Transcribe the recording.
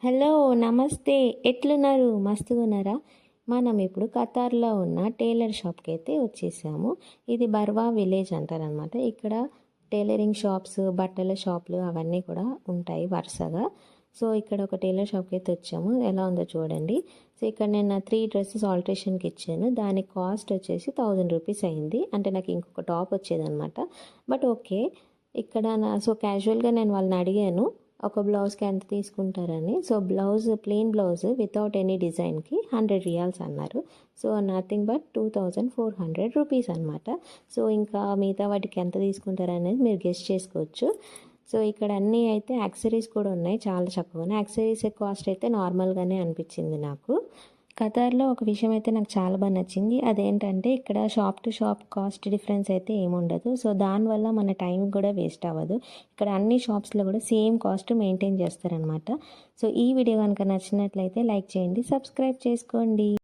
Hello నమస్తే, ఎట్లున్నారు? మస్తుగా ఉన్నారా? మనం ఇప్పుడు ఖతార్లో ఉన్న టైలర్ షాప్కి అయితే వచ్చేసాము. ఇది బర్వా విలేజ్ అంటారనమాట. ఇక్కడ టైలరింగ్ షాప్స్, బట్టల షాపులు అవన్నీ కూడా ఉంటాయి వరుసగా. సో ఇక్కడ ఒక టైలర్ షాప్కి అయితే వచ్చాము. ఎలా ఉందో చూడండి. సో ఇక్కడ నేను నా 3 డ్రెస్సెస్ ఆల్ట్రేషన్కి ఇచ్చాను. దాని కాస్ట్ వచ్చేసి 1000 రూపీస్ అయింది. అంటే నాకు ఇంకొక టాప్ వచ్చేదనమాట. బట్ ఓకే, ఇక్కడ సో క్యాజువల్గా నేను వాళ్ళని అడిగాను ఒక బ్లౌజ్కి ఎంత తీసుకుంటారని. So blouse, plain blouse without any డిజైన్కి 100 రియాల్స్ అన్నారు. సో నథింగ్ బట్ 2400 రూపీస్ అనమాట. సో ఇంకా మిగతా వాటికి ఎంత తీసుకుంటారు అనేది మీరు గెస్ట్ చేసుకోవచ్చు. సో ఇక్కడ అన్నీ అయితే యాక్సరీస్ కూడా ఉన్నాయి, చాలా చక్కగా ఉన్నాయి. యాక్సరీస్ కాస్ట్ అయితే నార్మల్గానే అనిపించింది నాకు. ఖతార్లో ఒక విషయం అయితే నాకు చాలా బాగా నచ్చింది. అదేంటంటే ఇక్కడ shop to shop cost difference అయితే ఏముండదు. సో దానివల్ల మన టైం కూడా వేస్ట్ అవ్వదు. ఇక్కడ అన్ని షాప్స్లో కూడా సేమ్ కాస్ట్ మెయింటైన్ చేస్తారనమాట. సో ఈ వీడియో కనుక నచ్చినట్లయితే లైక్ చేయండి, సబ్స్క్రైబ్ చేసుకోండి.